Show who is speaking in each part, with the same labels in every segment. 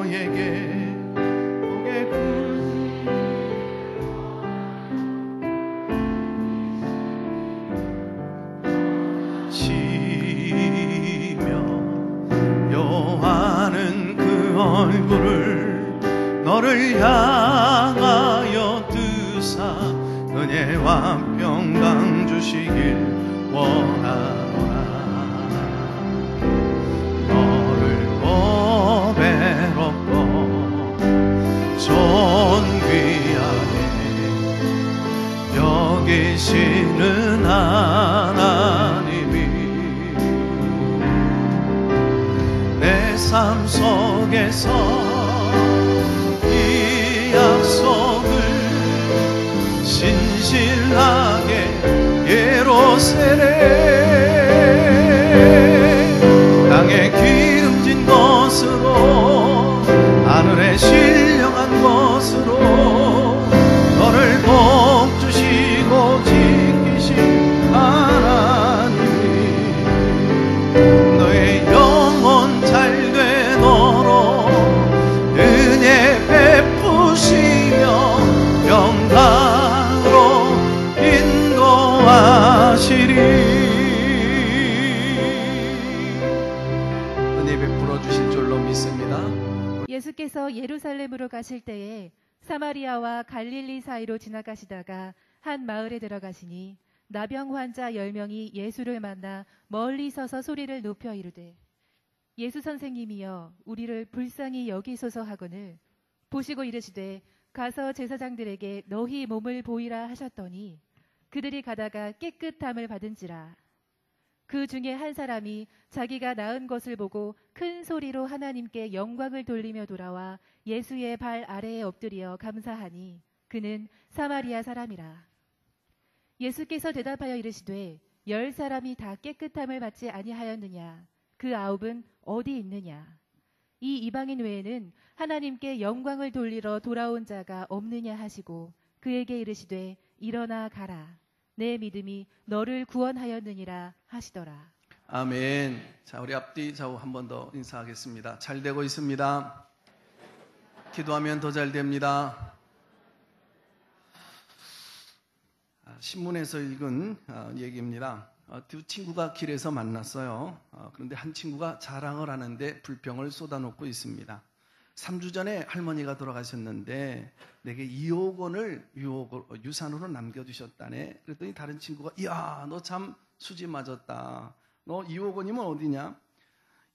Speaker 1: 너에게 오겠군. 지며 요하는 그 얼굴을 너를 향하여 드사 은혜와 평강 주시길 원하노라. 너를 보배롭고 존귀하게 여기시는 하나님이 내 삶 속에서 이 약속을 신실하게 예루살렘 땅에 기름진 것으로 하늘에 신령한 것으로 너를 복 주시고 지키신 하나님이 너의 영혼 잘 되도록 은혜 베푸시며 영광으로 인도하시리. 은혜 베풀어 주실 줄로 믿습니다.
Speaker 2: 예수께서 예루살렘으로 가실 때에 사마리아와 갈릴리 사이로 지나가시다가 한 마을에 들어가시니 나병 환자 10명이 예수를 만나 멀리 서서 소리를 높여 이르되 예수 선생님이여 우리를 불쌍히 여기소서 하거늘 보시고 이르시되 가서 제사장들에게 너희 몸을 보이라 하셨더니 그들이 가다가 깨끗함을 받은지라. 그 중에 한 사람이 자기가 나은 것을 보고 큰 소리로 하나님께 영광을 돌리며 돌아와 예수의 발 아래에 엎드려 감사하니 그는 사마리아 사람이라. 예수께서 대답하여 이르시되 10사람이 다 깨끗함을 받지 아니하였느냐? 그 9은 어디 있느냐? 이 이방인 외에는 하나님께 영광을 돌리러 돌아온 자가 없느냐 하시고 그에게 이르시되 일어나 가라. 내 믿음이 너를 구원하였느니라 하시더라.
Speaker 1: 아멘. 자, 우리 앞뒤 좌우 한 번 더 인사하겠습니다. 잘 되고 있습니다. 기도하면 더 잘 됩니다. 신문에서 읽은 얘기입니다. 두 친구가 길에서 만났어요. 그런데 한 친구가 자랑을 하는데 불평을 쏟아놓고 있습니다. 3주 전에 할머니가 돌아가셨는데 내게 2억 원을 유산으로 남겨주셨다네. 그랬더니 다른 친구가 이야 너 참 수지 맞았다. 너 2억 원이면 어디냐?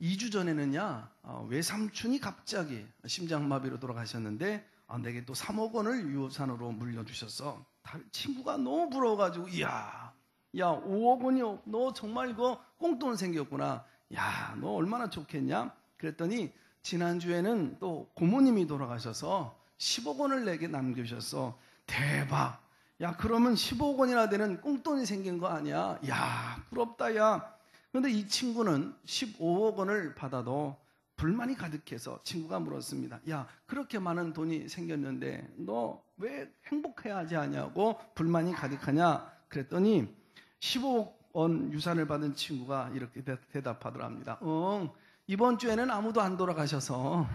Speaker 1: 2주 전에는야 외삼촌이 갑자기 심장마비로 돌아가셨는데 내게 또 3억 원을 유산으로 물려주셨어. 친구가 너무 부러워가지고 이야 야 5억 원이요. 너 정말 이거 꽁돈 생겼구나. 야 너 얼마나 좋겠냐? 그랬더니 지난주에는 또 고모님이 돌아가셔서 10억 원을 내게 남겨주셨어. 대박. 야 그러면 15억 원이나 되는 꽁돈이 생긴 거 아니야? 야 부럽다 야. 그런데 이 친구는 15억 원을 받아도 불만이 가득해서 친구가 물었습니다. 야 그렇게 많은 돈이 생겼는데 너 왜 행복해야 하지 않냐고 불만이 가득하냐? 그랬더니 15억 원 유산을 받은 친구가 이렇게 대답하더랍니다. 이번 주에는 아무도 안 돌아가셔서.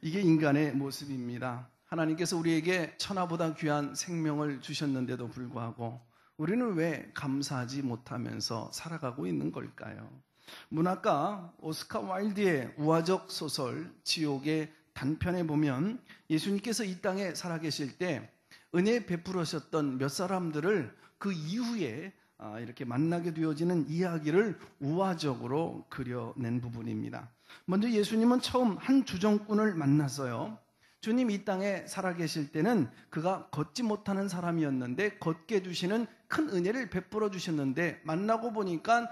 Speaker 1: 이게 인간의 모습입니다. 하나님께서 우리에게 천하보다 귀한 생명을 주셨는데도 불구하고 우리는 왜 감사하지 못하면서 살아가고 있는 걸까요? 문학가 오스카 와일드의 우화적 소설 지옥의 단편에 보면 예수님께서 이 땅에 살아계실 때 은혜 베풀으셨던 몇 사람들을 그 이후에 이렇게 만나게 되어지는 이야기를 우화적으로 그려낸 부분입니다. 먼저 예수님은 처음 한 주정꾼을 만났어요. 주님 이 땅에 살아계실 때는 그가 걷지 못하는 사람이었는데 걷게 해주시는 큰 은혜를 베풀어 주셨는데 만나고 보니까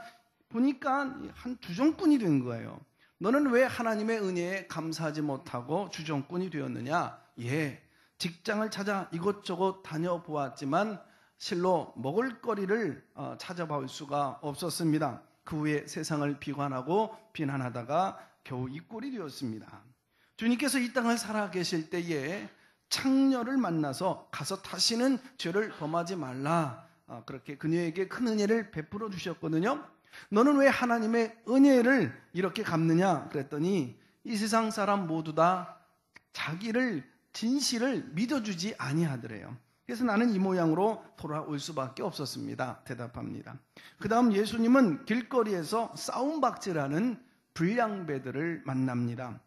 Speaker 1: 한 주정꾼이 된 거예요. 너는 왜 하나님의 은혜에 감사하지 못하고 주정꾼이 되었느냐? 예, 직장을 찾아 이곳저곳 다녀보았지만 실로 먹을거리를 찾아볼 수가 없었습니다. 그 후에 세상을 비관하고 비난하다가 겨우 이 꼴이 되었습니다. 주님께서 이 땅을 살아계실 때에 창녀를 만나서 가서 다시는 죄를 범하지 말라, 그렇게 그녀에게 큰 은혜를 베풀어 주셨거든요. 너는 왜 하나님의 은혜를 이렇게 갚느냐? 그랬더니 이 세상 사람 모두 다 자기를 진실을 믿어주지 아니하더래요. 그래서 나는 이 모양으로 돌아올 수밖에 없었습니다. 대답합니다. 그 다음 예수님은 길거리에서 싸움박질하는 불량배들을 만납니다.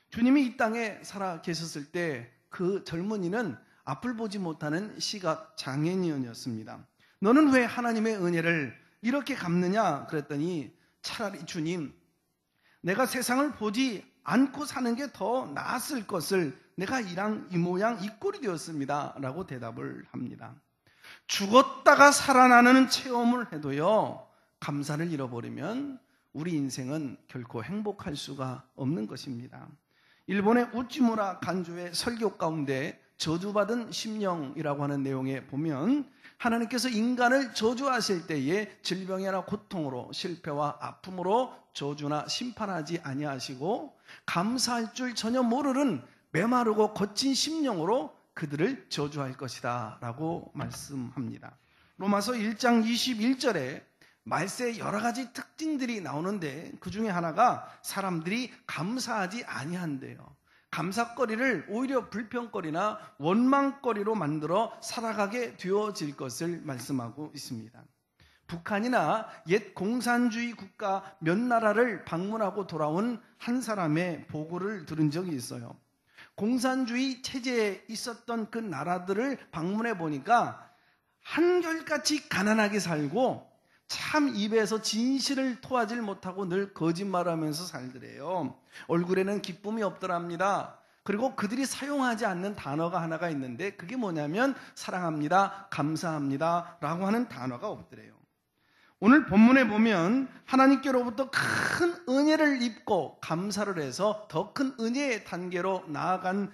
Speaker 1: 주님이 이 땅에 살아 계셨을 때 그 젊은이는 앞을 보지 못하는 시각 장애인이었습니다. 너는 왜 하나님의 은혜를 이렇게 갚느냐 그랬더니 차라리 주님, 내가 세상을 보지 않고 사는 게 더 나았을 것을 내가 이 모양 이 꼴이 되었습니다 라고 대답을 합니다. 죽었다가 살아나는 체험을 해도요, 감사를 잃어버리면 우리 인생은 결코 행복할 수가 없는 것입니다. 일본의 우찌무라 간조의 설교 가운데 저주받은 심령이라고 하는 내용에 보면 하나님께서 인간을 저주하실 때에 질병이나 고통으로, 실패와 아픔으로 저주나 심판하지 아니하시고 감사할 줄 전혀 모르는 메마르고 거친 심령으로 그들을 저주할 것이다 라고 말씀합니다. 로마서 1장 21절에 말세의 여러 가지 특징들이 나오는데 그 중에 하나가 사람들이 감사하지 아니한대요. 감사거리를 오히려 불평거리나 원망거리로 만들어 살아가게 되어질 것을 말씀하고 있습니다. 북한이나 옛 공산주의 국가 몇 나라를 방문하고 돌아온 한 사람의 보고를 들은 적이 있어요. 공산주의 체제에 있었던 그 나라들을 방문해 보니까 한결같이 가난하게 살고 참 입에서 진실을 토하질 못하고 늘 거짓말하면서 살더래요. 얼굴에는 기쁨이 없더랍니다. 그리고 그들이 사용하지 않는 단어가 하나가 있는데 그게 뭐냐면 사랑합니다, 감사합니다 라고 하는 단어가 없더래요. 오늘 본문에 보면 하나님께로부터 큰 은혜를 입고 감사를 해서 더 큰 은혜의 단계로 나아간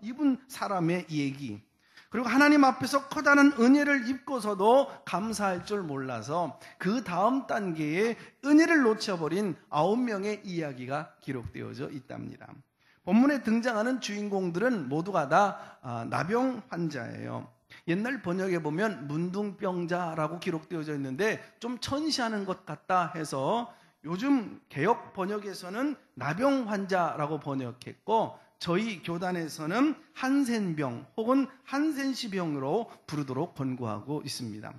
Speaker 1: 이분 사람의 얘기, 그리고 하나님 앞에서 커다란 은혜를 입고서도 감사할 줄 몰라서 그 다음 단계에 은혜를 놓쳐버린 9명의 이야기가 기록되어져 있답니다. 본문에 등장하는 주인공들은 모두가 다 나병 환자예요. 옛날 번역에 보면 문둥병자라고 기록되어져 있는데 좀 천시하는 것 같다 해서 요즘 개역 번역에서는 나병 환자라고 번역했고 저희 교단에서는 한센병 혹은 한센시병으로 부르도록 권고하고 있습니다.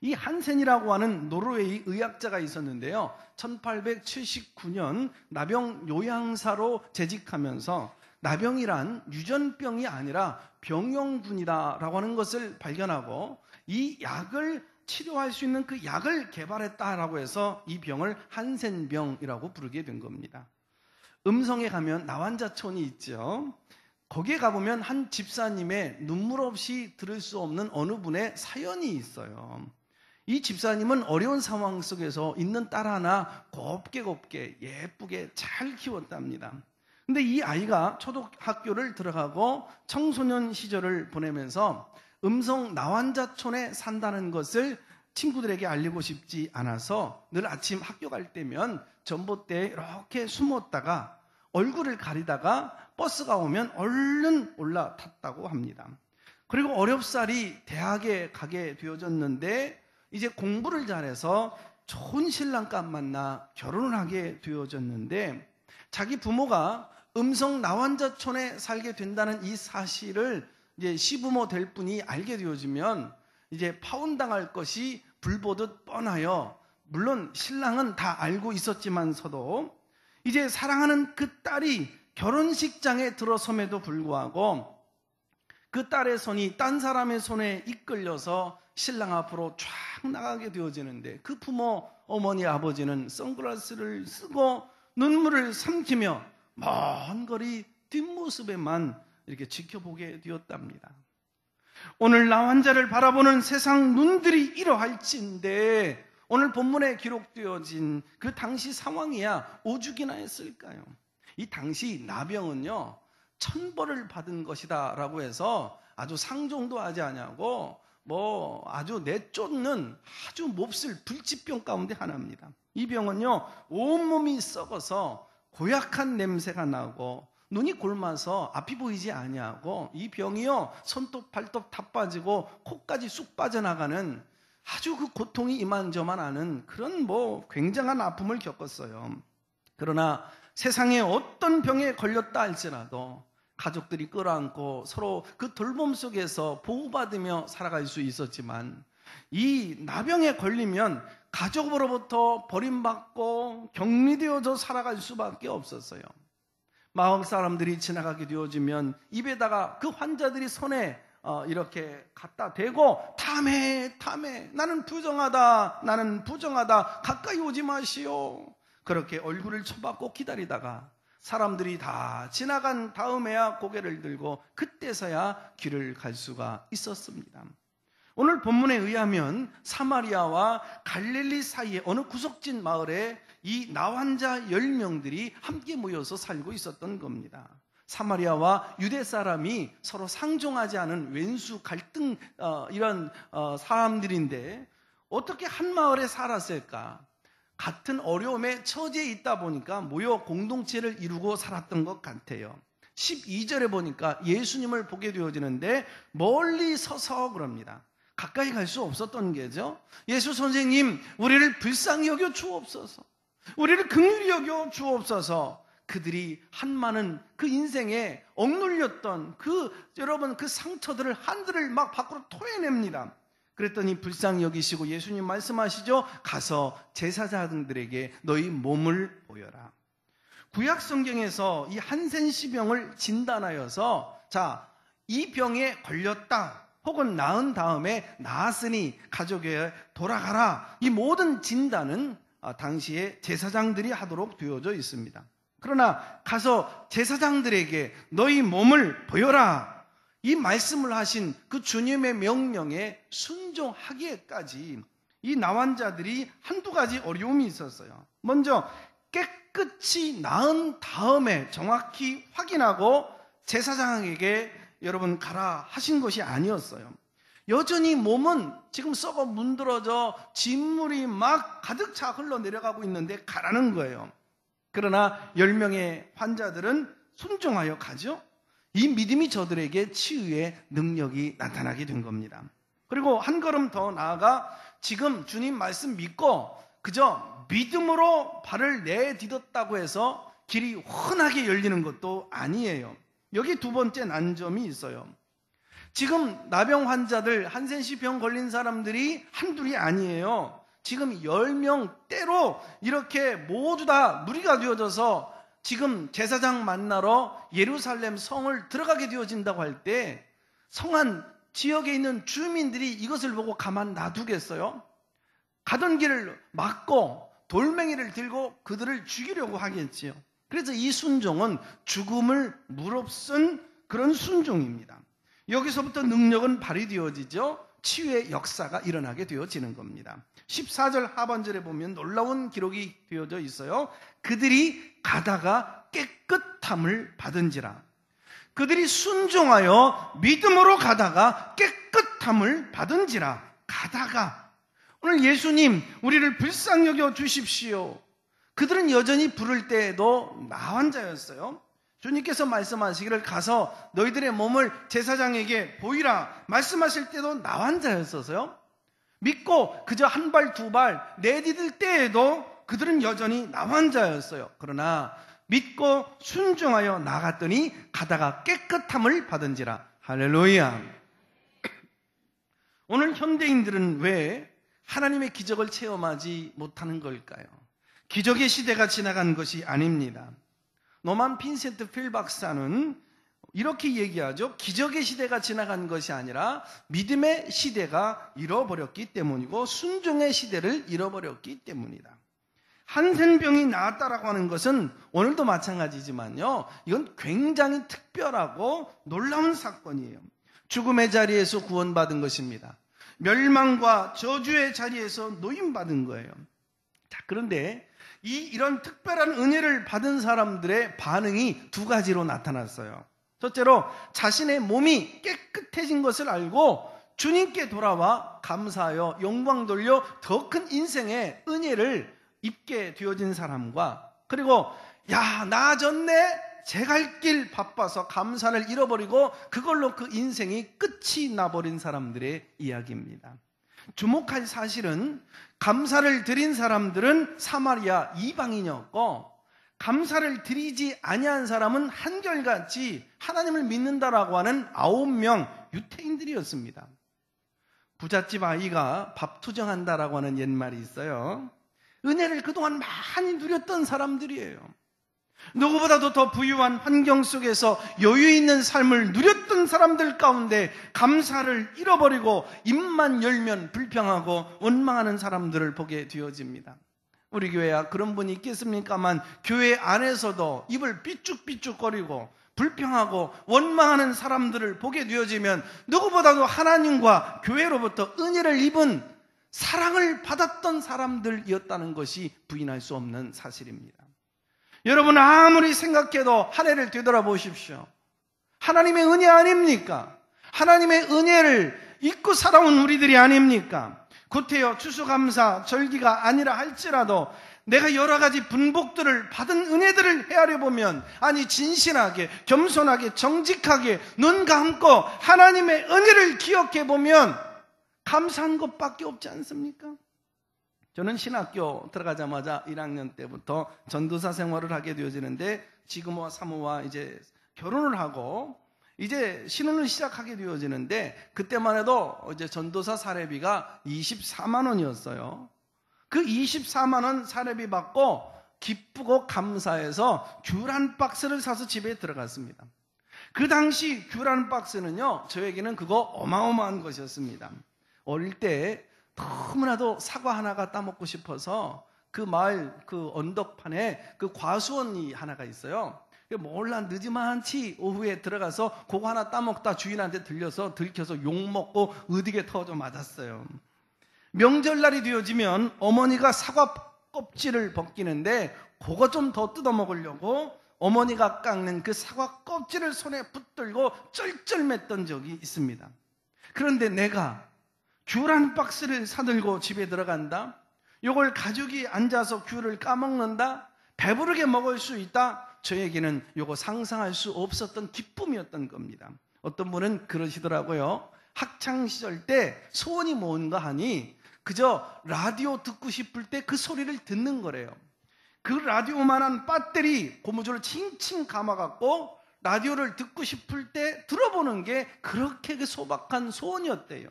Speaker 1: 이 한센이라고 하는 노르웨이 의학자가 있었는데요. 1879년 나병 요양사로 재직하면서 나병이란 유전병이 아니라 병용군이다라고 하는 것을 발견하고 이 약을 치료할 수 있는 그 약을 개발했다라고 해서 이 병을 한센병이라고 부르게 된 겁니다. 음성에 가면 나환자촌이 있죠. 거기에 가보면 한 집사님의 눈물 없이 들을 수 없는 어느 분의 사연이 있어요. 이 집사님은 어려운 상황 속에서 있는 딸 하나 곱게 예쁘게 잘 키웠답니다. 근데 이 아이가 초등학교를 들어가고 청소년 시절을 보내면서 음성 나환자촌에 산다는 것을 친구들에게 알리고 싶지 않아서 늘 아침 학교 갈 때면 전봇대에 이렇게 숨었다가 얼굴을 가리다가 버스가 오면 얼른 올라탔다고 합니다. 그리고 어렵사리 대학에 가게 되어졌는데 이제 공부를 잘해서 좋은 신랑감 만나 결혼을 하게 되어졌는데 자기 부모가 음성 나환자촌에 살게 된다는 이 사실을 이제 시부모 될 분이 알게 되어지면 이제 파혼당할 것이 불보듯 뻔하여 물론 신랑은 다 알고 있었지만서도 이제 사랑하는 그 딸이 결혼식장에 들어섬에도 불구하고 그 딸의 손이 딴 사람의 손에 이끌려서 신랑 앞으로 쫙 나가게 되어지는데 그 부모, 어머니, 아버지는 선글라스를 쓰고 눈물을 삼키며 먼 거리 뒷모습에만 이렇게 지켜보게 되었답니다. 오늘 나 환자를 바라보는 세상 눈들이 이러할진데 오늘 본문에 기록되어진 그 당시 상황이야 오죽이나 했을까요? 이 당시 나병은요 천벌을 받은 것이다 라고 해서 아주 상종도 하지 않냐고 아주 내쫓는 아주 몹쓸 불치병 가운데 하나입니다. 이 병은요 온몸이 썩어서 고약한 냄새가 나고 눈이 골마서 앞이 보이지 아니하고 이 병이요 손톱 발톱 다 빠지고 코까지 쑥 빠져나가는 아주 그 고통이 이만저만하는 그런 굉장한 아픔을 겪었어요. 그러나 세상에 어떤 병에 걸렸다 할지라도 가족들이 끌어안고 서로 그 돌봄 속에서 보호받으며 살아갈 수 있었지만, 이 나병에 걸리면 가족으로부터 버림받고 격리되어져 살아갈 수밖에 없었어요. 마을 사람들이 지나가게 되어지면 입에다가 그 환자들이 손에 이렇게 갖다 대고 탐해 나는 부정하다 가까이 오지 마시오. 그렇게 얼굴을 쳐박고 기다리다가 사람들이 다 지나간 다음에야 고개를 들고 그때서야 길을 갈 수가 있었습니다. 오늘 본문에 의하면 사마리아와 갈릴리 사이의 어느 구석진 마을에 이 나환자 10명들이 함께 모여서 살고 있었던 겁니다. 사마리아와 유대 사람이 서로 상종하지 않은 왼수 갈등 이런 사람들인데 어떻게 한 마을에 살았을까? 같은 어려움에 처지에 있다 보니까 모여 공동체를 이루고 살았던 것 같아요. 12절에 보니까 예수님을 보게 되어지는데 멀리 서서 그럽니다. 가까이 갈 수 없었던 게죠. 예수 선생님, 우리를 불쌍히 여겨 주옵소서. 우리를 긍휼히 여겨 주옵소서. 그들이 한 많은 그 인생에 억눌렸던 여러분 그 상처들을 한들을 막 밖으로 토해냅니다. 그랬더니 불쌍히 여기시고 예수님 말씀하시죠. 가서 제사장들에게 너희 몸을 보여라. 구약 성경에서 이 한센시병을 진단하여서 이 병에 걸렸다 혹은 나은 다음에 나았으니 가족에 돌아가라. 이 모든 진단은 당시에 제사장들이 하도록 되어져 있습니다. 그러나 가서 제사장들에게 너희 몸을 보여라. 이 말씀을 하신 그 주님의 명령에 순종하기에까지 이 나환자들이 한두 가지 어려움이 있었어요. 먼저 깨끗이 나은 다음에 정확히 확인하고 제사장에게 여러분 가라 하신 것이 아니었어요. 여전히 몸은 지금 썩어 문드러져 진물이 막 가득 차 흘러내려가고 있는데 가라는 거예요. 그러나 10명의 환자들은 순종하여 가죠. 이 믿음이 저들에게 치유의 능력이 나타나게 된 겁니다. 그리고 한 걸음 더 나아가 지금 주님 말씀 믿고 그저 믿음으로 발을 내딛었다고 해서 길이 훤하게 열리는 것도 아니에요. 여기 두 번째 난점이 있어요. 지금 나병 환자들, 한센시병 걸린 사람들이 한둘이 아니에요. 지금 10명대로 이렇게 모두 다 무리가 되어져서 지금 제사장 만나러 예루살렘 성을 들어가게 되어진다고 할 때 성안 지역에 있는 주민들이 이것을 보고 가만 놔두겠어요? 가던 길을 막고 돌멩이를 들고 그들을 죽이려고 하겠지요. 그래서 이 순종은 죽음을 무릅쓴 그런 순종입니다. 여기서부터 능력은 발휘되어지죠. 치유의 역사가 일어나게 되어지는 겁니다. 14절 하반절에 보면 놀라운 기록이 되어져 있어요. 그들이 가다가 깨끗함을 받은지라. 그들이 순종하여 믿음으로 가다가 깨끗함을 받은지라. 가다가. 오늘 예수님 우리를 불쌍히 여겨 주십시오. 그들은 여전히 부를 때에도 나환자였어요. 주님께서 말씀하시기를 가서 너희들의 몸을 제사장에게 보이라 말씀하실 때도 나환자였어서요. 믿고 그저 한 발 두 발 내디딜 때에도 그들은 여전히 나환자였어요. 그러나 믿고 순종하여 나갔더니 가다가 깨끗함을 받은지라. 할렐루야. 오늘 현대인들은 왜 하나님의 기적을 체험하지 못하는 걸까요? 기적의 시대가 지나간 것이 아닙니다. 노만 빈센트 필 박사는 이렇게 얘기하죠. 기적의 시대가 지나간 것이 아니라 믿음의 시대가 잃어버렸기 때문이고 순종의 시대를 잃어버렸기 때문이다. 한센병이 나았다라고 하는 것은 오늘도 마찬가지지만요. 이건 굉장히 특별하고 놀라운 사건이에요. 죽음의 자리에서 구원받은 것입니다. 멸망과 저주의 자리에서 노임받은 거예요. 자, 그런데 이런 특별한 은혜를 받은 사람들의 반응이 두 가지로 나타났어요. 첫째로 자신의 몸이 깨끗해진 것을 알고 주님께 돌아와 감사하여 영광 돌려 더 큰 인생의 은혜를 입게 되어진 사람과, 그리고 야 나아졌네 제 갈 길 바빠서 감사를 잃어버리고 그걸로 그 인생이 끝이 나버린 사람들의 이야기입니다. 주목할 사실은 감사를 드린 사람들은 사마리아 이방인이었고 감사를 드리지 아니한 사람은 한결같이 하나님을 믿는다라고 하는 9명 유태인들이었습니다. 부잣집 아이가 밥 투정한다라고 하는 옛말이 있어요. 은혜를 그동안 많이 누렸던 사람들이에요. 누구보다도 더 부유한 환경 속에서 여유 있는 삶을 누렸던 사람들 가운데 감사를 잃어버리고 입만 열면 불평하고 원망하는 사람들을 보게 되어집니다. 우리 교회야 그런 분이 있겠습니까만 교회 안에서도 입을 삐죽삐죽거리고 불평하고 원망하는 사람들을 보게 되어지면 누구보다도 하나님과 교회로부터 은혜를 입은 사랑을 받았던 사람들이었다는 것이 부인할 수 없는 사실입니다. 여러분 아무리 생각해도 한 해를 되돌아보십시오. 하나님의 은혜 아닙니까? 하나님의 은혜를 잊고 살아온 우리들이 아닙니까? 구태여 추수감사 절기가 아니라 할지라도 내가 여러 가지 분복들을 받은 은혜들을 헤아려 보면 아니 진실하게 겸손하게 정직하게 눈 감고 하나님의 은혜를 기억해 보면 감사한 것밖에 없지 않습니까? 저는 신학교 들어가자마자 1학년 때부터 전도사 생활을 하게 되어지는데 지금와 사모와 이제 결혼을 하고 이제 신혼을 시작하게 되어지는데 그때만 해도 이제 전도사 사례비가 24만 원이었어요. 그 24만 원 사례비 받고 기쁘고 감사해서 귤 한 박스를 사서 집에 들어갔습니다. 그 당시 귤 한 박스는요, 저에게는 그거 어마어마한 것이었습니다. 어릴 때 너무나도 사과 하나가 따먹고 싶어서 그 마을 그 언덕판에 그 과수원이 하나가 있어요. 몰라 늦지만치 오후에 들어가서 그거 하나 따먹다 주인한테 들켜서 욕먹고 의득에 터져 맞았어요. 명절날이 되어지면 어머니가 사과 껍질을 벗기는데 그거 좀 더 뜯어먹으려고 어머니가 깎는 그 사과 껍질을 손에 붙들고 쩔쩔맸던 적이 있습니다. 그런데 내가 귤 한 박스를 사들고 집에 들어간다? 이걸 가족이 앉아서 귤을 까먹는다? 배부르게 먹을 수 있다? 저에게는 이거 상상할 수 없었던 기쁨이었던 겁니다. 어떤 분은 그러시더라고요. 학창시절 때 소원이 뭔가 하니 그저 라디오 듣고 싶을 때 그 소리를 듣는 거래요. 그 라디오만한 배터리 고무줄을 칭칭 감아갖고 라디오를 듣고 싶을 때 들어보는 게 그렇게 소박한 소원이었대요.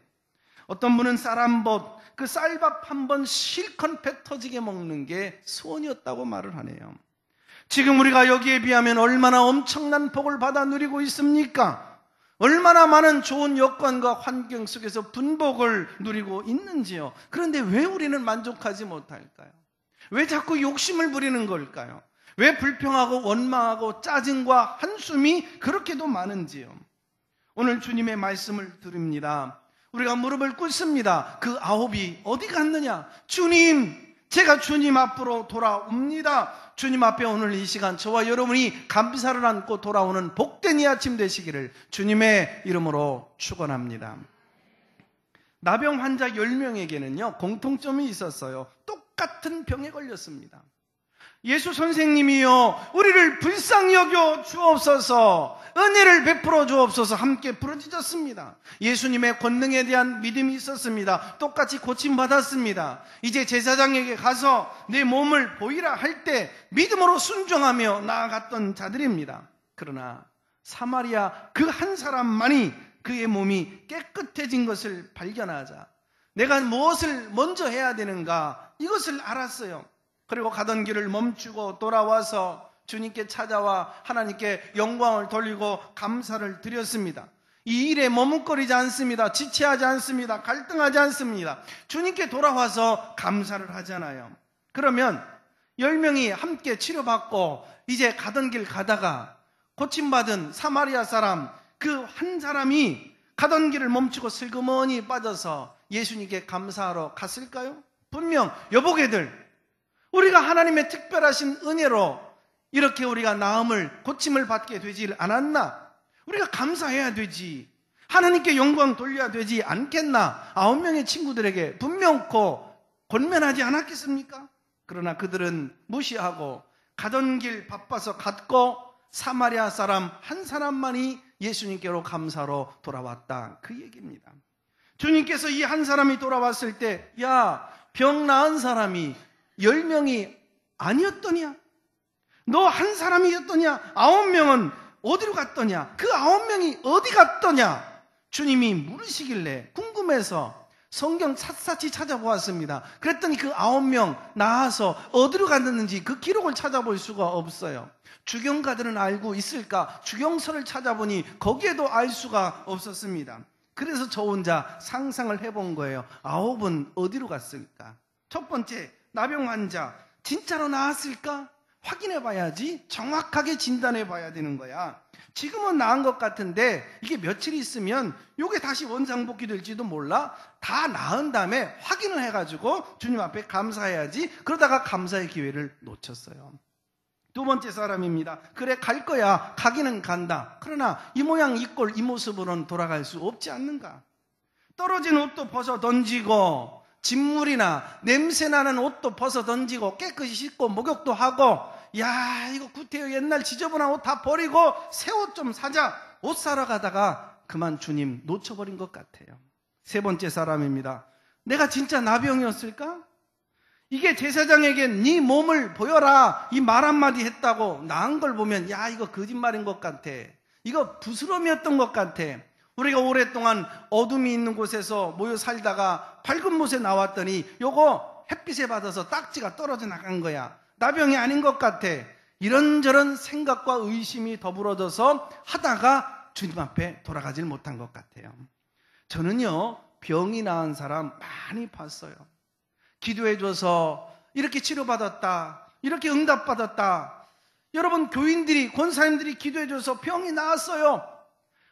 Speaker 1: 어떤 분은 쌀 한 번, 그 쌀밥 한 번 실컷 배 터지게 먹는 게 소원이었다고 말을 하네요. 지금 우리가 여기에 비하면 얼마나 엄청난 복을 받아 누리고 있습니까? 얼마나 많은 좋은 여건과 환경 속에서 분복을 누리고 있는지요. 그런데 왜 우리는 만족하지 못할까요? 왜 자꾸 욕심을 부리는 걸까요? 왜 불평하고 원망하고 짜증과 한숨이 그렇게도 많은지요. 오늘 주님의 말씀을 드립니다. 우리가 무릎을 꿇습니다. 그 9이 어디 갔느냐? 주님, 제가 주님 앞으로 돌아옵니다. 주님 앞에 오늘 이 시간 저와 여러분이 감사를 안고 돌아오는 복된 이 아침 되시기를 주님의 이름으로 축원합니다. 나병 환자 10명에게는요 공통점이 있었어요. 똑같은 병에 걸렸습니다. 예수 선생님이요 우리를 불쌍히 여겨 주옵소서, 은혜를 베풀어 주옵소서 함께 부르짖었습니다. 예수님의 권능에 대한 믿음이 있었습니다. 똑같이 고침받았습니다. 이제 제사장에게 가서 내 몸을 보이라 할 때 믿음으로 순종하며 나아갔던 자들입니다. 그러나 사마리아 그 한 사람만이 그의 몸이 깨끗해진 것을 발견하자 내가 무엇을 먼저 해야 되는가 이것을 알았어요. 그리고 가던 길을 멈추고 돌아와서 주님께 찾아와 하나님께 영광을 돌리고 감사를 드렸습니다. 이 일에 머뭇거리지 않습니다. 지체하지 않습니다. 갈등하지 않습니다. 주님께 돌아와서 감사를 하잖아요. 그러면 10명이 함께 치료받고 이제 가던 길 가다가 고침받은 사마리아 사람 그 한 사람이 가던 길을 멈추고 슬그머니 빠져서 예수님께 감사하러 갔을까요? 분명 여보게들 우리가 하나님의 특별하신 은혜로 이렇게 우리가 나음을 고침을 받게 되지 않았나? 우리가 감사해야 되지. 하나님께 영광 돌려야 되지 않겠나? 9명의 친구들에게 분명코 권면하지 않았겠습니까? 그러나 그들은 무시하고 가던 길 바빠서 갔고 사마리아 사람 한 사람만이 예수님께로 감사로 돌아왔다. 그 얘기입니다. 주님께서 이 한 사람이 돌아왔을 때 야, 병 나은 사람이 10명이 아니었더냐? 너 한 사람이었더냐? 9명은 어디로 갔더냐? 그 9명이 어디 갔더냐? 주님이 물으시길래 궁금해서 성경 샅샅이 찾아보았습니다. 그랬더니 그 9명 나와서 어디로 갔는지 그 기록을 찾아볼 수가 없어요. 주경가들은 알고 있을까? 주경서를 찾아보니 거기에도 알 수가 없었습니다. 그래서 저 혼자 상상을 해본 거예요. 9은 어디로 갔을까? 첫 번째, 나병 환자 진짜로 나았을까? 확인해 봐야지. 정확하게 진단해 봐야 되는 거야. 지금은 나은 것 같은데 이게 며칠 있으면 이게 다시 원상복귀 될지도 몰라. 다 나은 다음에 확인을 해가지고 주님 앞에 감사해야지. 그러다가 감사의 기회를 놓쳤어요. 두 번째 사람입니다. 그래, 갈 거야. 가기는 간다. 그러나 이 모양 이 꼴 이 모습으로는 돌아갈 수 없지 않는가? 떨어진 옷도 벗어 던지고 진물이나 냄새나는 옷도 벗어 던지고 깨끗이 씻고 목욕도 하고, 야, 이거 구태여 옛날 지저분한 옷 다 버리고 새 옷 좀 사자. 옷 사러 가다가 그만 주님 놓쳐버린 것 같아요. 세 번째 사람입니다. 내가 진짜 나병이었을까? 이게 제사장에게 네 몸을 보여라 이 말 한마디 했다고 나은 걸 보면, 야, 이거 거짓말인 것 같아. 이거 부스럼이었던 것 같아. 우리가 오랫동안 어둠이 있는 곳에서 모여 살다가 밝은 곳에 나왔더니 요거 햇빛에 받아서 딱지가 떨어져 나간 거야. 나병이 아닌 것 같아. 이런저런 생각과 의심이 더불어져서 하다가 주님 앞에 돌아가질 못한 것 같아요. 저는요, 병이 나은 사람 많이 봤어요. 기도해줘서 이렇게 치료받았다, 이렇게 응답받았다. 여러분, 교인들이, 권사님들이 기도해줘서 병이 나았어요.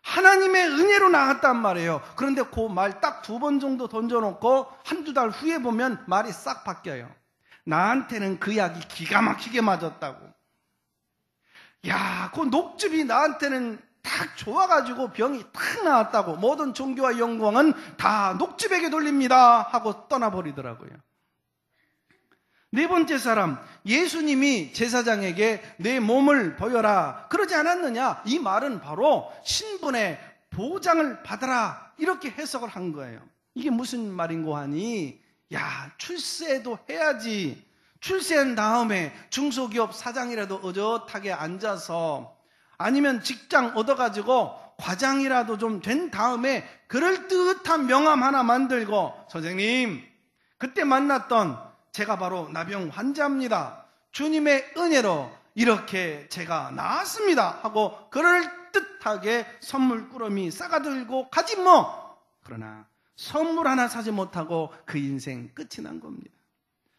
Speaker 1: 하나님의 은혜로 나았단 말이에요. 그런데 그 말 딱 2번 정도 던져놓고 한두 달 후에 보면 말이 싹 바뀌어요. 나한테는 그 약이 기가 막히게 맞았다고. 야, 그 녹즙이 나한테는 딱 좋아가지고 병이 탁 나았다고. 모든 종교와 영광은 다 녹즙에게 돌립니다 하고 떠나버리더라고요. 네 번째 사람, 예수님이 제사장에게 내 몸을 보여라 그러지 않았느냐? 이 말은 바로 신분의 보장을 받아라 이렇게 해석을 한 거예요. 이게 무슨 말인고 하니, 야, 출세도 해야지. 출세한 다음에 중소기업 사장이라도 어젓하게 앉아서, 아니면 직장 얻어가지고 과장이라도 좀 된 다음에 그럴듯한 명함 하나 만들고, 선생님, 그때 만났던 제가 바로 나병 환자입니다. 주님의 은혜로 이렇게 제가 나았습니다 하고 그럴듯하게 선물 꾸러미 싸가들고 가지 뭐. 그러나 선물 하나 사지 못하고 그 인생 끝이 난 겁니다.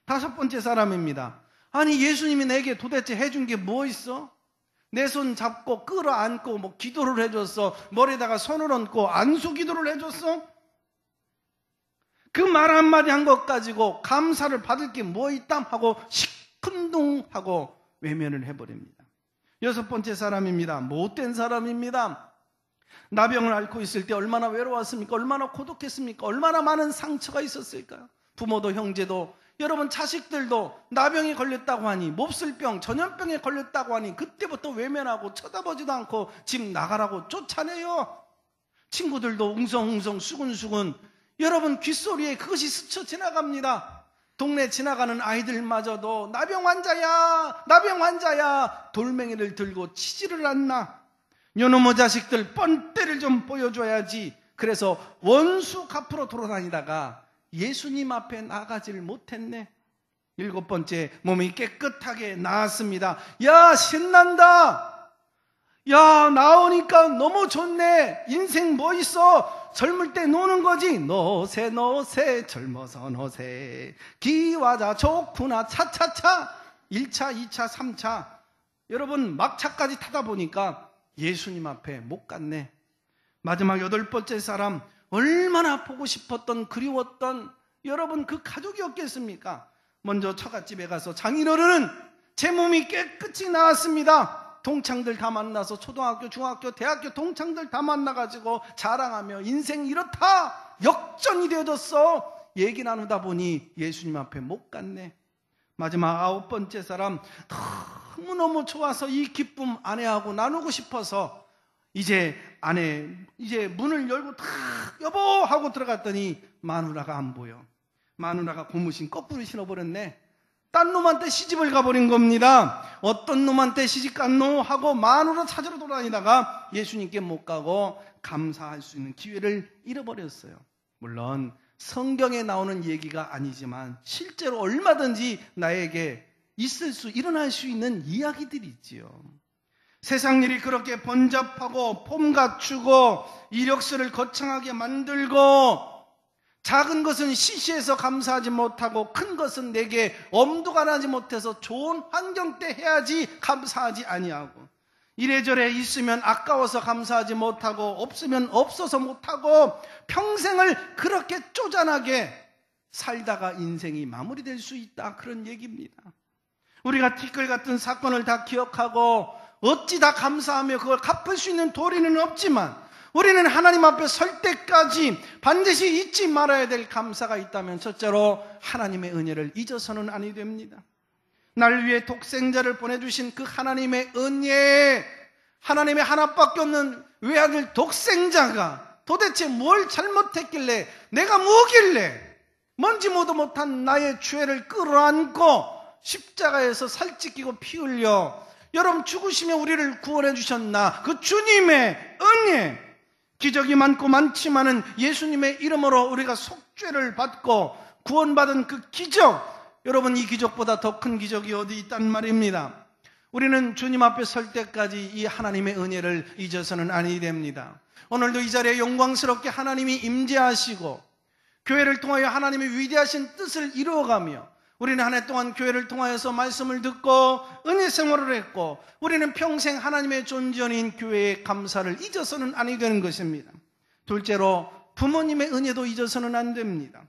Speaker 1: 다섯 번째 사람입니다. 아니, 예수님이 내게 도대체 해준 게 뭐 있어? 내 손 잡고 끌어안고 뭐 기도를 해줬어. 머리에다가 손을 얹고 안수 기도를 해줬어. 그 말 한마디 한 것 가지고 감사를 받을 게 뭐 있담 하고 시큰둥하고 외면을 해버립니다. 여섯 번째 사람입니다. 못된 사람입니다. 나병을 앓고 있을 때 얼마나 외로웠습니까? 얼마나 고독했습니까? 얼마나 많은 상처가 있었을까요? 부모도 형제도, 여러분 자식들도 나병에 걸렸다고 하니, 몹쓸병, 전염병에 걸렸다고 하니 그때부터 외면하고 쳐다보지도 않고 집 나가라고 쫓아내요. 친구들도 웅성웅성 수근수근, 여러분 귓소리에 그것이 스쳐 지나갑니다. 동네 지나가는 아이들마저도 나병 환자야, 나병 환자야 돌멩이를 들고 치지를 않나. 요놈의 자식들 뻔때를 좀 보여줘야지. 그래서 원수 갚으러 돌아다니다가 예수님 앞에 나가지를 못했네. 일곱 번째, 몸이 깨끗하게 나았습니다. 야, 신난다. 야, 나오니까 너무 좋네. 인생 뭐 있어? 젊을 때 노는 거지. 노세 노세 젊어서 노세 기와자 좋구나 차차차. 1차 2차 3차 여러분 막차까지 타다 보니까 예수님 앞에 못 갔네. 마지막 여덟 번째 사람, 얼마나 보고 싶었던, 그리웠던 여러분 그 가족이었겠습니까? 먼저 처갓집에 가서 장인어른은 제 몸이 깨끗이 나았습니다. 동창들 다 만나서 초등학교, 중학교, 대학교 동창들 다 만나가지고 자랑하며 인생 이렇다, 역전이 되어졌어 얘기 나누다 보니 예수님 앞에 못 갔네. 마지막 아홉 번째 사람, 너무너무 좋아서 이 기쁨 아내하고 나누고 싶어서 이제 문을 열고 탁 여보 하고 들어갔더니 마누라가 안 보여. 마누라가 고무신 거꾸로 신어버렸네. 딴 놈한테 시집을 가버린 겁니다. 어떤 놈한테 시집갔노 하고 만으로 찾으러 돌아다니다가 예수님께 못 가고 감사할 수 있는 기회를 잃어버렸어요. 물론 성경에 나오는 얘기가 아니지만 실제로 얼마든지 나에게 일어날 수 있는 이야기들이 있지요. 세상 일이 그렇게 번잡하고 폼 갖추고 이력서를 거창하게 만들고 작은 것은 시시해서 감사하지 못하고 큰 것은 내게 엄두가 나지 못해서 좋은 환경 때 해야지 감사하지 아니하고 이래저래 있으면 아까워서 감사하지 못하고 없으면 없어서 못하고 평생을 그렇게 쪼잔하게 살다가 인생이 마무리될 수 있다, 그런 얘기입니다. 우리가 티끌 같은 사건을 다 기억하고 어찌 다 감사하며 그걸 갚을 수 있는 도리는 없지만 우리는 하나님 앞에 설 때까지 반드시 잊지 말아야 될 감사가 있다면 첫째로 하나님의 은혜를 잊어서는 아니 됩니다. 날 위해 독생자를 보내주신 그 하나님의 은혜, 하나님의 하나밖에 없는 외아들 독생자가 도대체 뭘 잘못했길래, 내가 뭐길래 뭔지 모두 못한 나의 죄를 끌어안고 십자가에서 살찌끼고 피 흘려 여러분 죽으시며 우리를 구원해 주셨나. 그 주님의 은혜, 기적이 많고 많지만은 예수님의 이름으로 우리가 속죄를 받고 구원받은 그 기적, 여러분 이 기적보다 더 큰 기적이 어디 있단 말입니다. 우리는 주님 앞에 설 때까지 이 하나님의 은혜를 잊어서는 아니 됩니다. 오늘도 이 자리에 영광스럽게 하나님이 임재하시고 교회를 통하여 하나님의 위대하신 뜻을 이루어가며 우리는 한 해 동안 교회를 통하여서 말씀을 듣고 은혜 생활을 했고 우리는 평생 하나님의 존전인 교회의 감사를 잊어서는 아니 되는 것입니다. 둘째로 부모님의 은혜도 잊어서는 안 됩니다.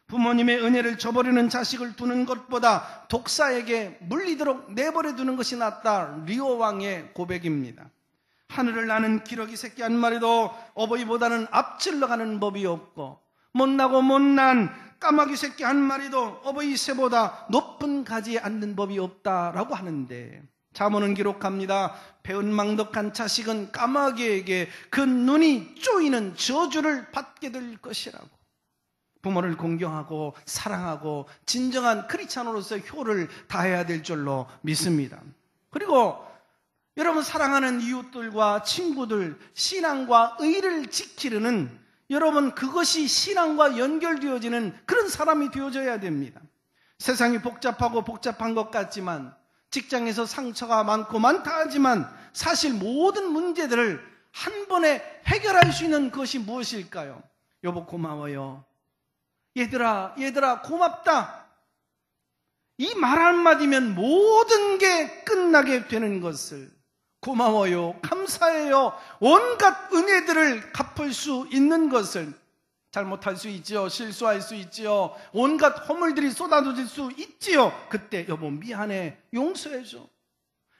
Speaker 1: 부모님의 은혜를 저버리는 자식을 두는 것보다 독사에게 물리도록 내버려 두는 것이 낫다, 리오 왕의 고백입니다. 하늘을 나는 기러기 새끼 한 마리도 어버이보다는 앞질러 가는 법이 없고 못나고 못난 까마귀 새끼 한 마리도 어버이 새보다 높은 가지에 앉는 법이 없다라고 하는데, 잠언은 기록합니다. 배은망덕한 자식은 까마귀에게 그 눈이 쪼이는 저주를 받게 될 것이라고. 부모를 공경하고 사랑하고 진정한 크리스찬으로서의 효를 다해야 될 줄로 믿습니다. 그리고 여러분 사랑하는 이웃들과 친구들, 신앙과 의를 지키려는 여러분 그것이 신앙과 연결되어지는 그런 사람이 되어져야 됩니다. 세상이 복잡하고 복잡한 것 같지만, 직장에서 상처가 많고 많다 하지만 사실 모든 문제들을 한 번에 해결할 수 있는 것이 무엇일까요? 여보 고마워요. 얘들아 고맙다. 이 말 한마디면 모든 게 끝나게 되는 것을, 고마워요, 감사해요, 온갖 은혜들을 갚을 수 있는 것을, 잘못할 수 있지요, 실수할 수 있지요, 온갖 허물들이 쏟아질 수 있지요. 그때 여보 미안해, 용서해줘.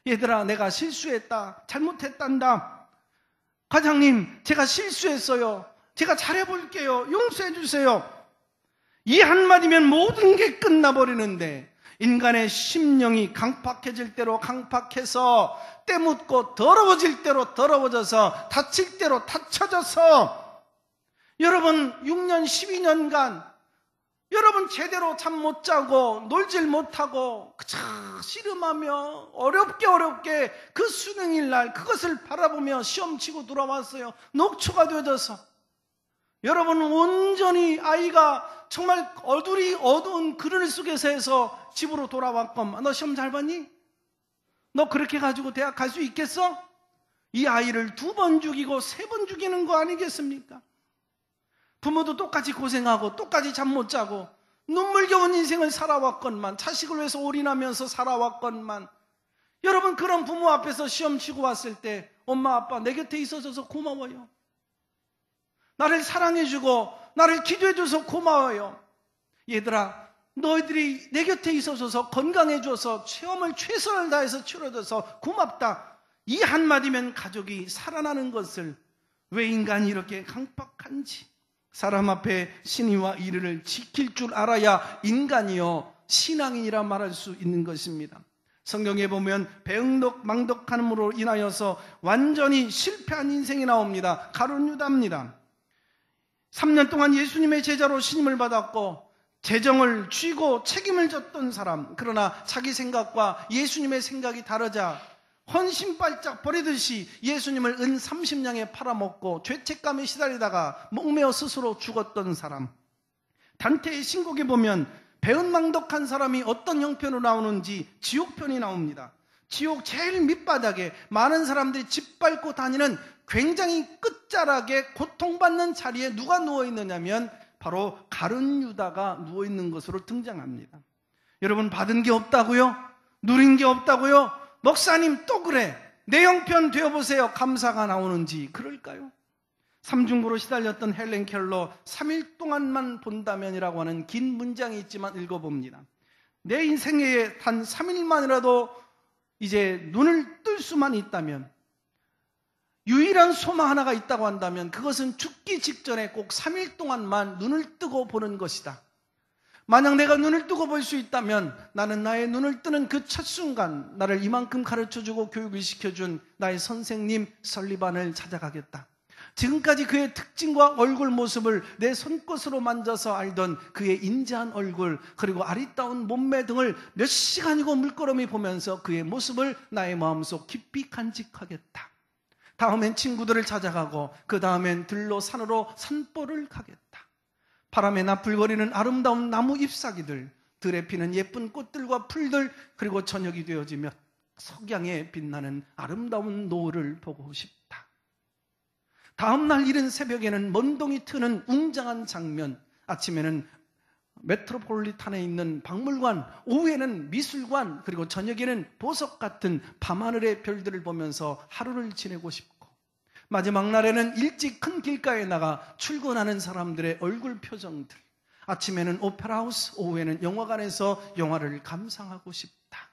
Speaker 1: 얘들아 내가 실수했다, 잘못했단다. 과장님 제가 실수했어요, 제가 잘해볼게요, 용서해주세요. 이 한마디면 모든 게 끝나버리는데, 인간의 심령이 강팍해질 대로 강팍해서 때묻고 더러워질 대로 더러워져서 다칠 대로 다쳐져서 여러분 6년 12년간 여러분 제대로 잠 못 자고 놀질 못하고 씨름하며 어렵게 그 수능일 날 그것을 바라보며 시험 치고 돌아왔어요. 녹초가 되어져서 여러분 온전히 아이가 정말 어두운 그늘 속에서 해서 집으로 돌아왔건만, 너 시험 잘 봤니? 너 그렇게 가지고 대학 갈 수 있겠어? 이 아이를 2번 죽이고 3번 죽이는 거 아니겠습니까? 부모도 똑같이 고생하고 똑같이 잠 못 자고 눈물겨운 인생을 살아왔건만, 자식을 위해서 올인하면서 살아왔건만, 여러분 그런 부모 앞에서 시험 치고 왔을 때 엄마 아빠 내 곁에 있어줘서 고마워요, 나를 사랑해주고 나를 기도해줘서 고마워요, 얘들아 너희들이 내 곁에 있어줘서 건강해줘서 체험을 최선을 다해서 치러줘서 고맙다. 이 한마디면 가족이 살아나는 것을, 왜 인간이 이렇게 강팍한지, 사람 앞에 신의와 이르를 지킬 줄 알아야 인간이요 신앙인이라 말할 수 있는 것입니다. 성경에 보면 배은망덕함으로 인하여서 완전히 실패한 인생이 나옵니다. 가룟 유다입니다. 3년 동안 예수님의 제자로 신임을 받았고 재정을 쥐고 책임을 졌던 사람, 그러나 자기 생각과 예수님의 생각이 다르자 헌신발작 버리듯이 예수님을 은 30냥에 팔아먹고 죄책감에 시달리다가 목매어 스스로 죽었던 사람. 단테의 신곡에 보면 배은망덕한 사람이 어떤 형편으로 나오는지 지옥편이 나옵니다. 지옥 제일 밑바닥에 많은 사람들이 짓밟고 다니는 굉장히 끝자락에 고통받는 자리에 누가 누워있느냐면 바로 가룟 유다가 누워있는 것으로 등장합니다. 여러분, 받은 게 없다고요? 누린 게 없다고요? 목사님 또 그래. 내 형편 되어보세요. 감사가 나오는지. 그럴까요? 삼중고로 시달렸던 헬렌 켈러 3일 동안만 본다면이라고 하는 긴 문장이 있지만 읽어봅니다. 내 인생에 단 3일만이라도 이제 눈을 뜰 수만 있다면, 유일한 소망 하나가 있다고 한다면 그것은 죽기 직전에 꼭 3일 동안만 눈을 뜨고 보는 것이다. 만약 내가 눈을 뜨고 볼 수 있다면 나는 나의 눈을 뜨는 그 첫 순간 나를 이만큼 가르쳐주고 교육을 시켜준 나의 선생님 설리반을 찾아가겠다. 지금까지 그의 특징과 얼굴 모습을 내 손끝으로 만져서 알던 그의 인자한 얼굴, 그리고 아리따운 몸매 등을 몇 시간이고 물끄러미 보면서 그의 모습을 나의 마음속 깊이 간직하겠다. 다음엔 친구들을 찾아가고 그 다음엔 들로 산으로 산보를 가겠다. 바람에 나풀거리는 아름다운 나무 잎사귀들, 들에 피는 예쁜 꽃들과 풀들, 그리고 저녁이 되어지며 석양에 빛나는 아름다운 노을을 보고 싶다. 다음날 이른 새벽에는 먼동이 트는 웅장한 장면, 아침에는 메트로폴리탄에 있는 박물관, 오후에는 미술관, 그리고 저녁에는 보석 같은 밤하늘의 별들을 보면서 하루를 지내고 싶고, 마지막 날에는 일찍 큰 길가에 나가 출근하는 사람들의 얼굴 표정들, 아침에는 오페라하우스, 오후에는 영화관에서 영화를 감상하고 싶다.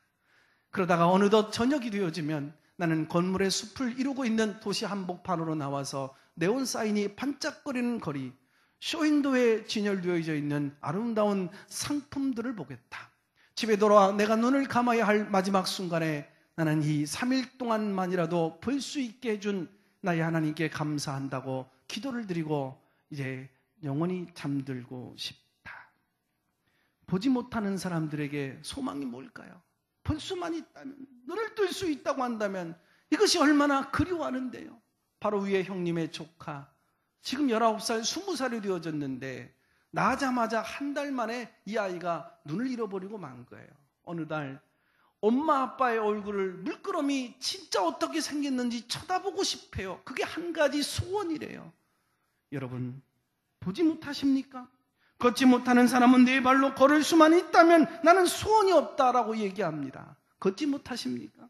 Speaker 1: 그러다가 어느덧 저녁이 되어지면 나는 건물의 숲을 이루고 있는 도시 한복판으로 나와서 네온 사인이 반짝거리는 거리, 쇼윈도에 진열되어져 있는 아름다운 상품들을 보겠다. 집에 돌아와 내가 눈을 감아야 할 마지막 순간에 나는 이 3일 동안만이라도 볼 수 있게 해준 나의 하나님께 감사한다고 기도를 드리고 이제 영원히 잠들고 싶다. 보지 못하는 사람들에게 소망이 뭘까요? 볼 수만 있다면, 눈을 뜰 수 있다고 한다면 이것이 얼마나 그리워하는데요. 바로 위에 형님의 조카, 지금 19살, 20살이 되어졌는데 나자마자 한 달 만에 이 아이가 눈을 잃어버리고 만 거예요. 어느 날 엄마 아빠의 얼굴을 물끄러미 진짜 어떻게 생겼는지 쳐다보고 싶어요. 그게 한 가지 소원이래요. 여러분, 보지 못하십니까? 걷지 못하는 사람은 네 발로 걸을 수만 있다면 나는 소원이 없다라고 얘기합니다. 걷지 못하십니까?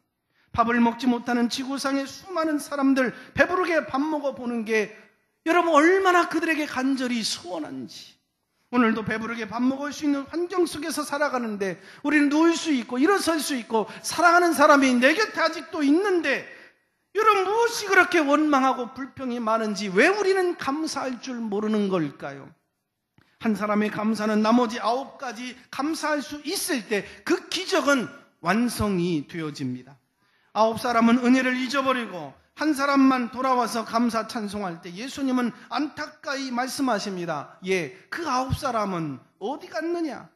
Speaker 1: 밥을 먹지 못하는 지구상의 수많은 사람들 배부르게 밥 먹어보는 게 여러분 얼마나 그들에게 간절히 소원한지. 오늘도 배부르게 밥 먹을 수 있는 환경 속에서 살아가는데 우리는 누울 수 있고 일어설 수 있고 사랑하는 사람이 내 곁에 아직도 있는데, 여러분 무엇이 그렇게 원망하고 불평이 많은지 왜 우리는 감사할 줄 모르는 걸까요? 한 사람의 감사는 나머지 9가지 감사할 수 있을 때 그 기적은 완성이 되어집니다. 9사람은 은혜를 잊어버리고 한 사람만 돌아와서 감사 찬송할 때 예수님은 안타까이 말씀하십니다. 예, 그 9사람은 어디 갔느냐?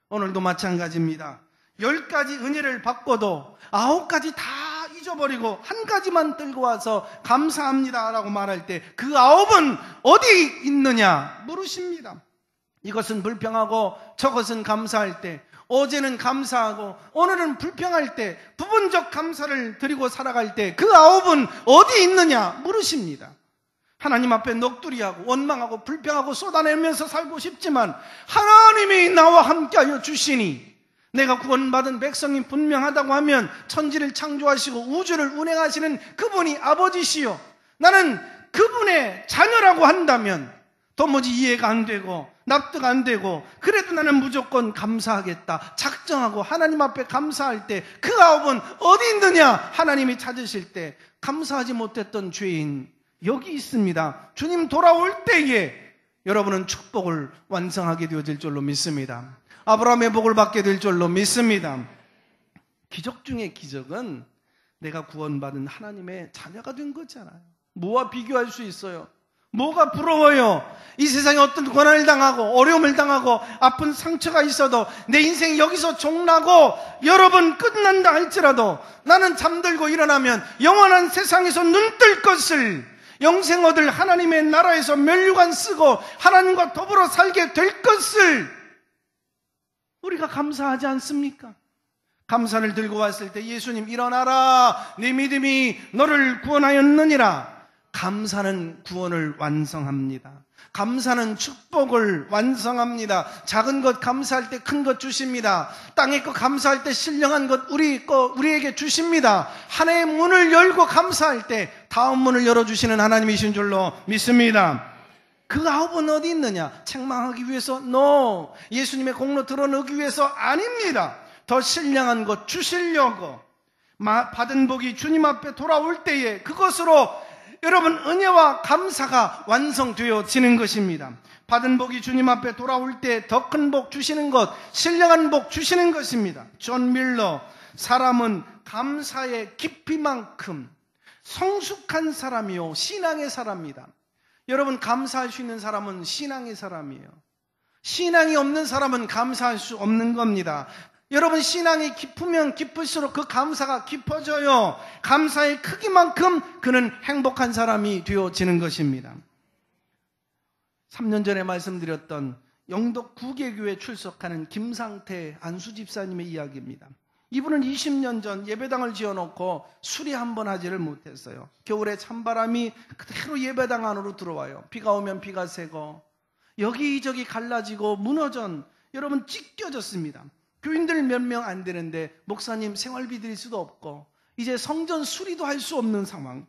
Speaker 1: 오늘도 마찬가지입니다. 10가지 은혜를 받고도 9가지 다 잊어버리고 한 가지만 들고 와서 감사합니다 라고 말할 때 그 9은 어디 있느냐 물으십니다. 이것은 불평하고 저것은 감사할 때, 어제는 감사하고 오늘은 불평할 때, 부분적 감사를 드리고 살아갈 때 그 9은 어디 있느냐 물으십니다. 하나님 앞에 넋두리하고 원망하고 불평하고 쏟아내면서 살고 싶지만 하나님이 나와 함께하여 주시니 내가 구원받은 백성이 분명하다고 하면 천지를 창조하시고 우주를 운행하시는 그분이 아버지시요, 나는 그분의 자녀라고 한다면 도무지 이해가 안 되고 납득 안 되고 그래도 나는 무조건 감사하겠다 작정하고 하나님 앞에 감사할 때 그 9은 어디 있느냐 하나님이 찾으실 때, 감사하지 못했던 죄인 여기 있습니다. 주님 돌아올 때에 여러분은 축복을 완성하게 되어질 줄로 믿습니다. 아브라함의 복을 받게 될 줄로 믿습니다. 기적 중의 기적은 내가 구원받은 하나님의 자녀가 된 거잖아요. 뭐와 비교할 수 있어요? 뭐가 부러워요? 이 세상에 어떤 고난을 당하고 어려움을 당하고 아픈 상처가 있어도 내 인생이 여기서 종나고 여러 번 끝난다 할지라도 나는 잠들고 일어나면 영원한 세상에서 눈 뜰 것을, 영생 얻을 하나님의 나라에서 면류관 쓰고 하나님과 더불어 살게 될 것을 우리가 감사하지 않습니까? 감사를 들고 왔을 때 예수님 일어나라, 네 믿음이 너를 구원하였느니라. 감사는 구원을 완성합니다. 감사는 축복을 완성합니다. 작은 것 감사할 때 큰 것 주십니다. 땅의 것 감사할 때 신령한 것 우리에게 주십니다. 하나의 문을 열고 감사할 때 다음 문을 열어주시는 하나님이신 줄로 믿습니다. 그 9은 어디 있느냐? 책망하기 위해서? No. 예수님의 공로 드러내기 위해서? 아닙니다. 더 신령한 것 주시려고 받은 복이 주님 앞에 돌아올 때에 그것으로 여러분 은혜와 감사가 완성되어지는 것입니다. 받은 복이 주님 앞에 돌아올 때 더 큰 복 주시는 것, 신령한 복 주시는 것입니다. 존 밀러, 사람은 감사의 깊이만큼 성숙한 사람이요 신앙의 사람이다. 여러분, 감사할 수 있는 사람은 신앙의 사람이에요. 신앙이 없는 사람은 감사할 수 없는 겁니다. 여러분, 신앙이 깊으면 깊을수록 그 감사가 깊어져요. 감사의 크기만큼 그는 행복한 사람이 되어지는 것입니다. 3년 전에 말씀드렸던 영덕 구계교회 출석하는 김상태 안수 집사님의 이야기입니다. 이분은 20년 전 예배당을 지어놓고 수리 한번 하지를 못했어요. 겨울에 찬바람이 그대로 예배당 안으로 들어와요. 비가 오면 비가 새고 여기저기 갈라지고 무너져 여러분 찢겨졌습니다. 교인들 몇 명 안 되는데 목사님 생활비 드릴 수도 없고 이제 성전 수리도 할 수 없는 상황.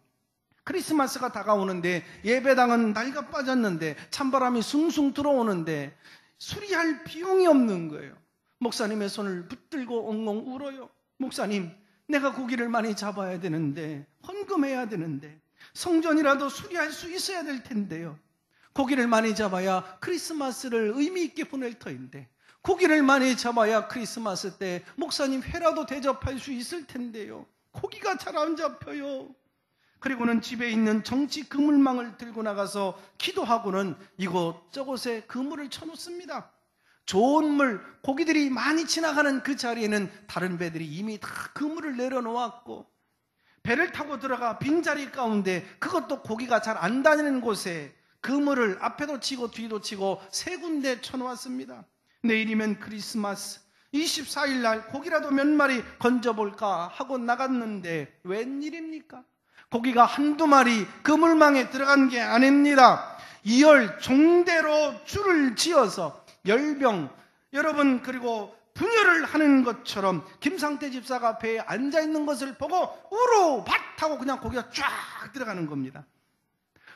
Speaker 1: 크리스마스가 다가오는데 예배당은 날가 빠졌는데 찬바람이 숭숭 들어오는데 수리할 비용이 없는 거예요. 목사님의 손을 붙들고 엉엉 울어요. 목사님, 내가 고기를 많이 잡아야 되는데 헌금해야 되는데 성전이라도 수리할 수 있어야 될 텐데요. 고기를 많이 잡아야 크리스마스를 의미 있게 보낼 터인데 고기를 많이 잡아야 크리스마스 때 목사님 회라도 대접할 수 있을 텐데요. 고기가 잘 안 잡혀요. 그리고는 집에 있는 정치 그물망을 들고 나가서 기도하고는 이곳저곳에 그물을 쳐놓습니다. 좋은 물, 고기들이 많이 지나가는 그 자리에는 다른 배들이 이미 다 그물을 내려놓았고 배를 타고 들어가 빈자리 가운데 그것도 고기가 잘 안 다니는 곳에 그물을 앞에도 치고 뒤도 치고 3군데 쳐놓았습니다. 내일이면 크리스마스 24일 날 고기라도 몇 마리 건져볼까 하고 나갔는데 웬일입니까? 고기가 한두 마리 그물망에 들어간 게 아닙니다. 2열 종대로 줄을 지어서 열병 여러분 그리고 분열을 하는 것처럼 김상태 집사가 배에 앉아있는 것을 보고 우루밭 하고 그냥 고기가 쫙 들어가는 겁니다.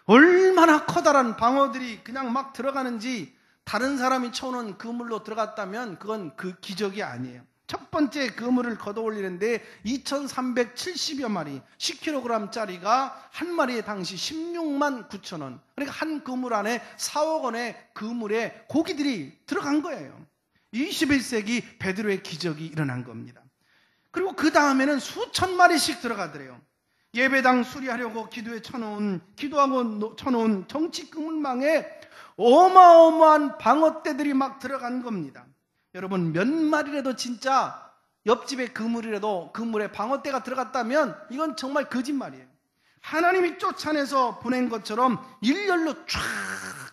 Speaker 1: 얼마나 커다란 방어들이 그냥 막 들어가는지 다른 사람이 쳐놓은 그물로 들어갔다면 그건 그 기적이 아니에요. 첫 번째 그물을 걷어올리는데 2370여 마리 10kg짜리가 한 마리에 당시 16만 9천 원. 그러니까 한 그물 안에 4억 원의 그물에 고기들이 들어간 거예요. 21세기 베드로의 기적이 일어난 겁니다. 그리고 그 다음에는 수천 마리씩 들어가더래요. 예배당 수리하려고 기도하고 쳐놓은 정치 그물망에 어마어마한 방어떼들이 막 들어간 겁니다. 여러분, 몇 마리라도 진짜 옆집의 그물이라도 그물에 방어떼가 들어갔다면 이건 정말 거짓말이에요. 하나님이 쫓아내서 보낸 것처럼 일렬로 쫙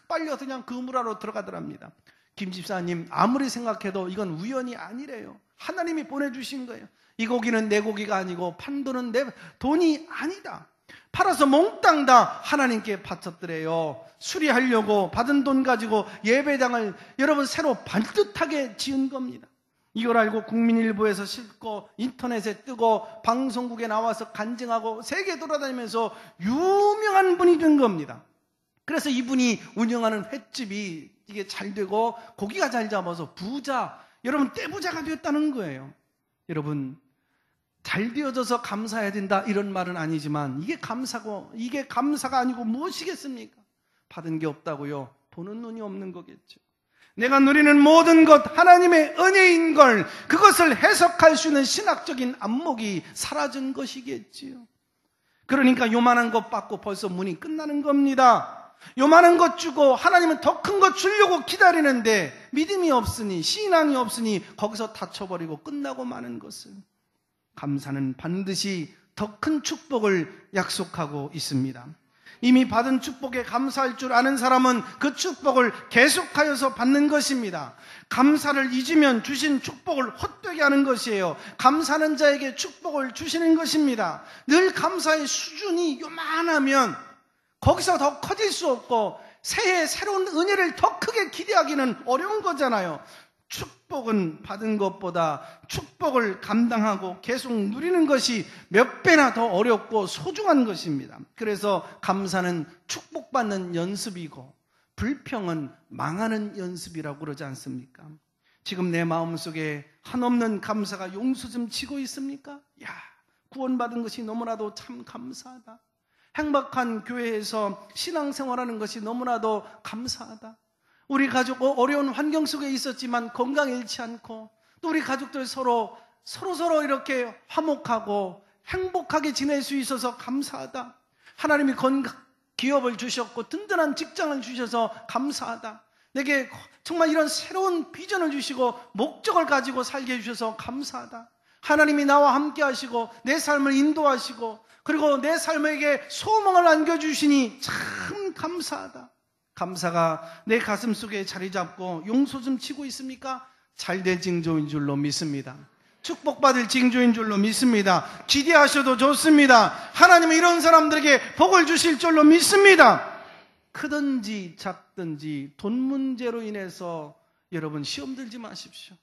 Speaker 1: 빨려서 그냥 그물 안으로 들어가더랍니다. 김 집사님, 아무리 생각해도 이건 우연이 아니래요. 하나님이 보내주신 거예요. 이 고기는 내 고기가 아니고 판 돈은 내 돈이 아니다. 팔아서 몽땅 다 하나님께 바쳤더래요. 수리하려고 받은 돈 가지고 예배당을 여러분 새로 반듯하게 지은 겁니다. 이걸 알고 국민일보에서 싣고 인터넷에 뜨고 방송국에 나와서 간증하고 세계 돌아다니면서 유명한 분이 된 겁니다. 그래서 이분이 운영하는 횟집이 이게 잘 되고 고기가 잘 잡아서 부자, 여러분 떼부자가 되었다는 거예요. 여러분, 잘 되어져서 감사해야 된다 이런 말은 아니지만 이게 감사가 아니고 무엇이겠습니까? 받은 게 없다고요? 보는 눈이 없는 거겠죠. 내가 누리는 모든 것 하나님의 은혜인 걸 그것을 해석할 수 있는 신학적인 안목이 사라진 것이겠지요. 그러니까 요만한 것 받고 벌써 문이 끝나는 겁니다. 요만한 것 주고 하나님은 더 큰 것 주려고 기다리는데 믿음이 없으니, 신앙이 없으니 거기서 다쳐버리고 끝나고 마는 것을. 감사는 반드시 더 큰 축복을 약속하고 있습니다. 이미 받은 축복에 감사할 줄 아는 사람은 그 축복을 계속하여서 받는 것입니다. 감사를 잊으면 주신 축복을 헛되게 하는 것이에요. 감사하는 자에게 축복을 주시는 것입니다. 늘 감사의 수준이 요만하면 거기서 더 커질 수 없고 새해 새로운 은혜를 더 크게 기대하기는 어려운 거잖아요. 축복은 받은 것보다 축복을 감당하고 계속 누리는 것이 몇 배나 더 어렵고 소중한 것입니다. 그래서 감사는 축복받는 연습이고 불평은 망하는 연습이라고 그러지 않습니까? 지금 내 마음속에 한없는 감사가 용수 좀 치고 있습니까? 야, 구원받은 것이 너무나도 참 감사하다. 행복한 교회에서 신앙생활하는 것이 너무나도 감사하다. 우리 가족 어려운 환경 속에 있었지만 건강 잃지 않고 또 우리 가족들 서로 이렇게 화목하고 행복하게 지낼 수 있어서 감사하다. 하나님이 기업을 주셨고 든든한 직장을 주셔서 감사하다. 내게 정말 이런 새로운 비전을 주시고 목적을 가지고 살게 해주셔서 감사하다. 하나님이 나와 함께 하시고 내 삶을 인도하시고 그리고 내 삶에게 소망을 안겨주시니 참 감사하다. 감사가 내 가슴 속에 자리 잡고 용서 좀 치고 있습니까? 잘될 징조인 줄로 믿습니다. 축복받을 징조인 줄로 믿습니다. 기대하셔도 좋습니다. 하나님은 이런 사람들에게 복을 주실 줄로 믿습니다. 크든지 작든지 돈 문제로 인해서 여러분 시험 들지 마십시오.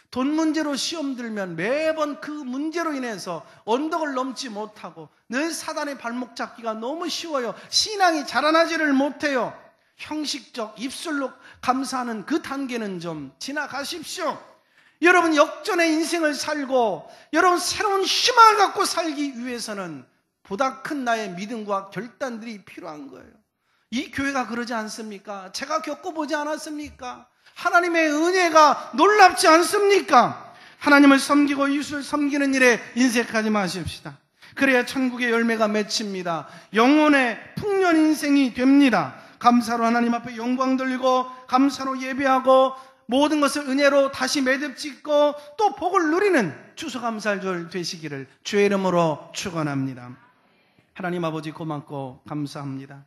Speaker 1: 돈 문제로 시험 들면 매번 그 문제로 인해서 언덕을 넘지 못하고 늘 사단의 발목 잡기가 너무 쉬워요. 신앙이 자라나지를 못해요. 형식적 입술로 감사하는 그 단계는 좀 지나가십시오. 여러분 역전의 인생을 살고 여러분 새로운 희망을 갖고 살기 위해서는 보다 큰 나의 믿음과 결단들이 필요한 거예요. 이 교회가 그러지 않습니까? 제가 겪어보지 않았습니까? 하나님의 은혜가 놀랍지 않습니까? 하나님을 섬기고 이웃을 섬기는 일에 인색하지 마십시다. 그래야 천국의 열매가 맺힙니다. 영혼의 풍년 인생이 됩니다. 감사로 하나님 앞에 영광 돌리고 감사로 예배하고 모든 것을 은혜로 다시 매듭 짓고 또 복을 누리는 추수감사절 되시기를 주의 이름으로 축원합니다. 하나님 아버지 고맙고 감사합니다.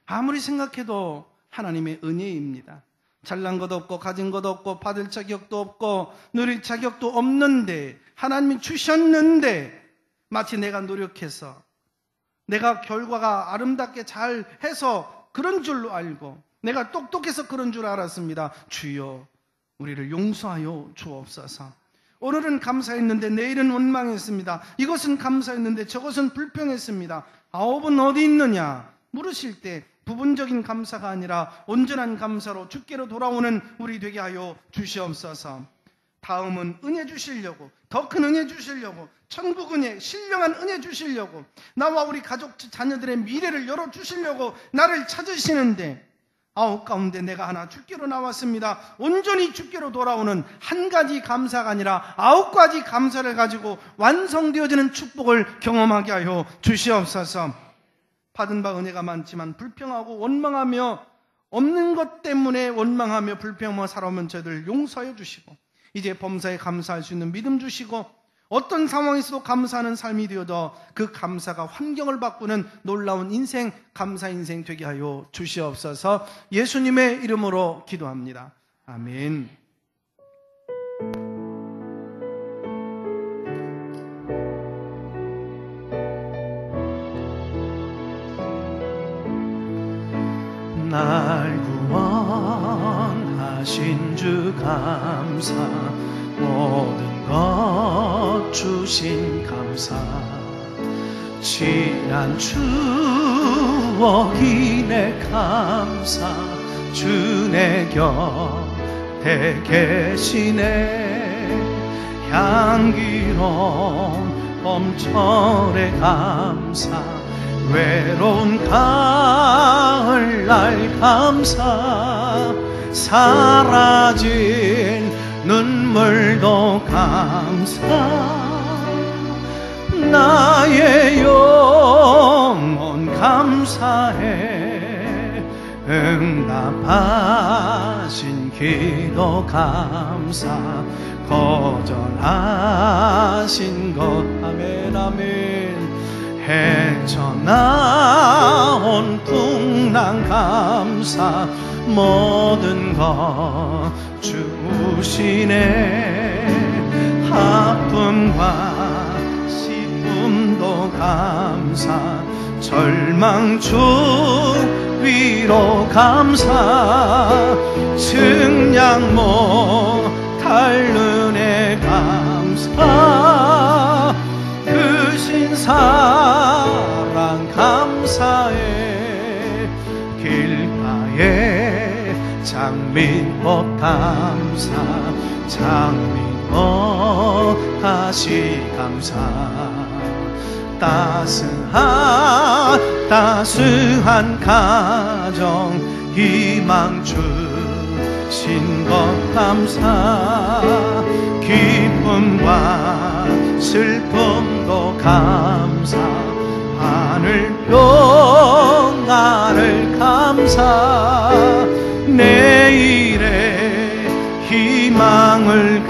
Speaker 1: 아무리 생각해도 하나님의 은혜입니다. 잘난 것 없고 가진 것 없고 받을 자격도 없고 누릴 자격도 없는데 하나님이 주셨는데 마치 내가 노력해서 내가 결과가 아름답게 잘 해서 그런 줄로 알고 내가 똑똑해서 그런 줄 알았습니다. 주여 우리를 용서하여 주옵소서. 오늘은 감사했는데 내일은 원망했습니다. 이것은 감사했는데 저것은 불평했습니다. 아홉은 어디 있느냐 물으실 때 부분적인 감사가 아니라 온전한 감사로 주께로 돌아오는 우리 되게 하여 주시옵소서. 다음은 은혜 주시려고, 더 큰 은혜 주시려고, 천국 은혜, 신령한 은혜 주시려고, 나와 우리 가족 자녀들의 미래를 열어주시려고 나를 찾으시는데 아홉 가운데 내가 하나 주께로 나왔습니다. 온전히 주께로 돌아오는 한 가지 감사가 아니라 아홉 가지 감사를 가지고 완성되어지는 축복을 경험하게 하여 주시옵소서. 받은 바 은혜가 많지만 불평하고 원망하며 없는 것 때문에 원망하며 불평하며 살아오면 저희들 용서해 주시고 이제 범사에 감사할 수 있는 믿음 주시고 어떤 상황에서도 감사하는 삶이 되어도 그 감사가 환경을 바꾸는 놀라운 인생, 감사 인생 되게 하여 주시옵소서. 예수님의 이름으로 기도합니다. 아멘. 날 구원하신 주 감사, 모든 것 주신 감사, 지난 추억이 내 감사, 주 내 곁에 계시네. 향기로운 봄철의 감사, 외로운 가을날 감사, 사라진 눈물도 감사, 나의 영혼 감사해. 응답하신 기도 감사 거절하신 것 아멘 아멘 헤쳐나온 풍랑 감사 모든 것 주시네 아픔과 시픔도 감사 절망 주위로 감사 증량 못할 은혜 감사 크신 사랑 감사해 길가에 장미꽃 감사 장미꽃 다시 감사 따스한 가정 희망 주신 것 감사 기쁨과 슬픔도 감사 하늘 평안을 감사 내일의 희망을